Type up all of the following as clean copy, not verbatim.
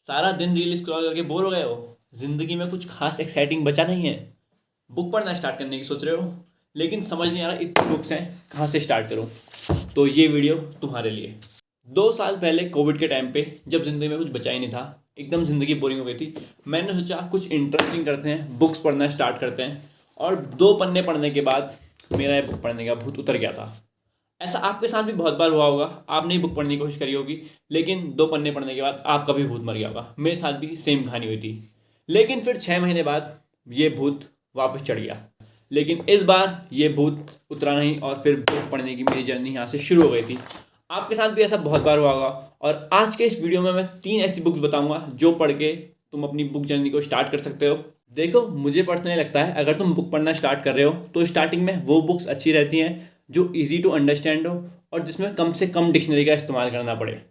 सारा दिन reel scroll करके बोर हो गए हो, जिंदगी में कुछ खास एक्साइटिंग बचा नहीं है, बुक पढ़ना स्टार्ट करने की सोच रहे हो, लेकिन समझ नहीं आ रहा इतनी बुक्स हैं कहाँ से स्टार्ट करूँ। तो ये वीडियो तुम्हारे लिए। 2 साल पहले कोविड के टाइम पे जब ज़िंदगी में कुछ बचा ही नहीं था, एकदम ज़िंदगी बोरिंग हो गई थी, मैंने सोचा कुछ इंटरेस्टिंग करते हैं, बुक्स पढ़ना स्टार्ट करते हैं। और 2 पन्ने पढ़ने के बाद मेरा ये बुक पढ़ने का भूत उतर गया था। ऐसा आपके साथ भी बहुत बार हुआ होगा, आपने ही बुक पढ़ने की कोशिश करी होगी, लेकिन 2 पन्ने पढ़ने के बाद आपका भी भूत मर गया होगा। मेरे साथ भी सेम कहानी हुई थी, लेकिन फिर 6 महीने बाद ये भूत वापस चढ़ गया। लेकिन इस बार ये भूत उतरा नहीं और फिर बुक पढ़ने की मेरी जर्नी यहाँ से शुरू हो गई थी। आपके साथ भी ऐसा बहुत बार हुआ होगा। और आज के इस वीडियो में मैं 3 ऐसी बुक्स बताऊंगा जो पढ़ के तुम अपनी बुक जर्नी को स्टार्ट कर सकते हो। देखो, मुझे पर्सनली लगता है अगर तुम बुक पढ़ना स्टार्ट कर रहे हो तो स्टार्टिंग में वो बुक्स अच्छी रहती हैं जो इजी टू अंडरस्टैंड हो और जिसमें कम से कम डिक्शनरी का इस्तेमाल करना पड़े।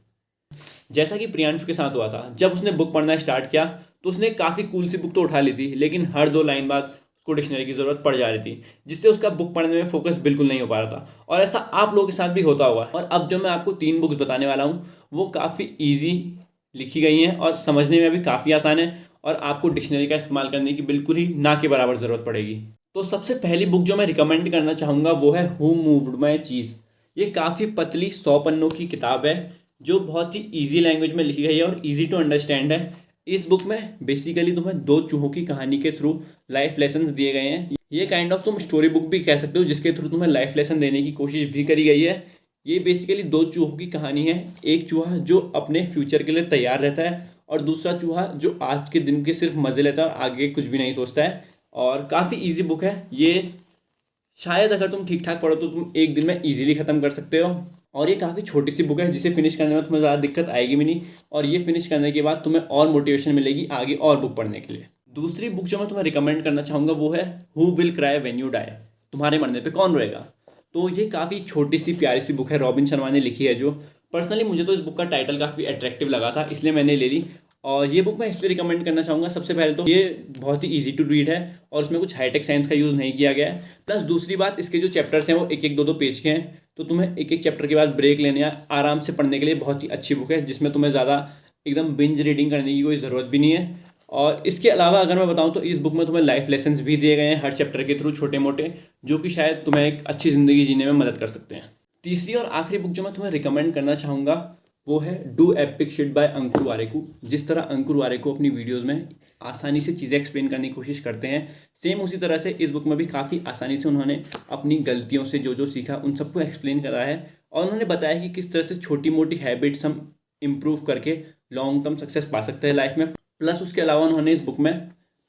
जैसा कि प्रियांशु के साथ हुआ था, जब उसने बुक पढ़ना स्टार्ट किया तो उसने काफ़ी कूल सी बुक तो उठा ली थी, लेकिन हर 2 लाइन बाद उसको डिक्शनरी की ज़रूरत पड़ जा रही थी, जिससे उसका बुक पढ़ने में फोकस बिल्कुल नहीं हो पा रहा था। और ऐसा आप लोगों के साथ भी होता हुआ। और अब जो मैं आपको 3 बुक्स बताने वाला हूँ वो काफ़ी ईजी लिखी गई हैं और समझने में भी काफ़ी आसान है, और आपको डिक्शनरी का इस्तेमाल करने की बिल्कुल ही ना के बराबर ज़रूरत पड़ेगी। तो सबसे पहली बुक जो मैं रिकमेंड करना चाहूँगा वो है हु मूव्ड माई चीज़। ये काफ़ी पतली 100 पन्नों की किताब है जो बहुत ही ईजी लैंग्वेज में लिखी गई है और ईजी टू अंडरस्टैंड है। इस बुक में बेसिकली तुम्हें 2 चूहों की कहानी के थ्रू लाइफ लेसन्स दिए गए हैं। ये काइंड ऑफ तुम स्टोरी बुक भी कह सकते हो, जिसके थ्रू तुम्हें लाइफ लेसन देने की कोशिश भी करी गई है। ये बेसिकली 2 चूहों की कहानी है। एक चूहा जो अपने फ्यूचर के लिए तैयार रहता है और दूसरा चूहा जो आज के दिन के सिर्फ मज़े लेता है और आगे कुछ भी नहीं सोचता है। और काफ़ी ईजी बुक है ये। शायद अगर तुम ठीक ठाक पढ़ो तो तुम एक दिन में ईजिली ख़त्म कर सकते हो। और ये काफ़ी छोटी सी बुक है जिसे फिनिश करने में तुम्हें ज़्यादा दिक्कत आएगी भी नहीं, और ये फिनिश करने के बाद तुम्हें और मोटिवेशन मिलेगी आगे और बुक पढ़ने के लिए। दूसरी बुक जो मैं तुम्हें रिकमेंड करना चाहूँगा वो है who will cry when you die. तुम्हारे मरने पे कौन रोएगा। तो ये काफ़ी छोटी सी प्यारी सी बुक है, रॉबिन शर्मा ने लिखी है। जो पर्सनली मुझे तो इस बुक का टाइटल काफ़ी अट्रैक्टिव लगा था, इसलिए मैंने ले ली। और ये बुक मैं इसलिए रिकमेंड करना चाहूँगा, सबसे पहले तो ये बहुत ही ईजी टू रीड है और उसमें कुछ हाईटेक साइंस का यूज़ नहीं किया गया है। प्लस दूसरी बात, इसके जो चैप्टर्स हैं वो 1-1, 2-2 पेज के हैं, तो तुम्हें एक एक चैप्टर के बाद ब्रेक लेने या आराम से पढ़ने के लिए बहुत ही अच्छी बुक है, जिसमें तुम्हें ज़्यादा एकदम बिंज रीडिंग करने की कोई ज़रूरत भी नहीं है। और इसके अलावा अगर मैं बताऊँ तो इस बुक में तुम्हें लाइफ लेसन्स भी दिए गए हैं हर चैप्टर के थ्रू, छोटे मोटे, जो कि शायद तुम्हें एक अच्छी ज़िंदगी जीने में मदद कर सकते हैं। तीसरी और आखिरी बुक जो मैं तुम्हें रिकमेंड करना चाहूँगा वो है डू एपिक शिट बाय अंकुर वारेकू। जिस तरह अंकुर वारेकू अपनी वीडियोज़ में आसानी से चीज़ें एक्सप्लेन करने की कोशिश करते हैं, सेम उसी तरह से इस बुक में भी काफ़ी आसानी से उन्होंने अपनी गलतियों से जो जो सीखा उन सबको एक्सप्लेन करा है। और उन्होंने बताया कि किस तरह से छोटी मोटी हैबिट्स हम इम्प्रूव करके लॉन्ग टर्म सक्सेस पा सकते हैं लाइफ में। प्लस उसके अलावा उन्होंने इस बुक में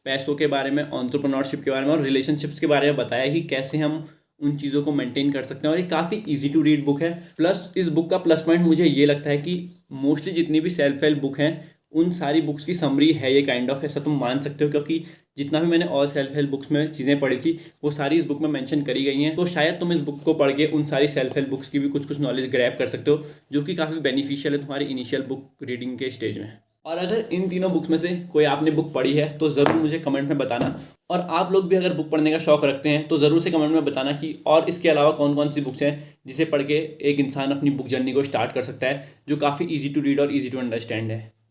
पैसों के बारे में, एंटरप्रेन्योरशिप के बारे में और रिलेशनशिप्स के बारे में बताया कि कैसे हम उन चीज़ों को मेंटेन कर सकते हैं। और ये काफ़ी इजी टू रीड बुक है। प्लस इस बुक का प्लस पॉइंट मुझे ये लगता है कि मोस्टली जितनी भी सेल्फ हेल्प बुक हैं उन सारी बुक्स की समरी है ये काइंड ऑफ, ऐसा तुम मान सकते हो, क्योंकि जितना भी मैंने और सेल्फ हेल्प बुक्स में चीज़ें पढ़ी थी वो सारी इस बुक में मेंशन करी गई हैं। तो शायद तुम इस बुक को पढ़ के उन सारी सेल्फ हेल्प बुक्स की भी कुछ कुछ नॉलेज ग्रैब कर सकते हो, जो कि काफ़ी बेनिफिशियल है तुम्हारी इनिशियल बुक रीडिंग के स्टेज में। और अगर इन तीनों बुक्स में से कोई आपने बुक पढ़ी है तो ज़रूर मुझे कमेंट में बताना। और आप लोग भी अगर बुक पढ़ने का शौक़ रखते हैं तो ज़रूर से कमेंट में बताना कि और इसके अलावा कौन कौन सी बुक्स हैं जिसे पढ़ के एक इंसान अपनी बुक जर्नी को स्टार्ट कर सकता है, जो काफ़ी ईजी टू रीड और ईजी टू अंडरस्टैंड है।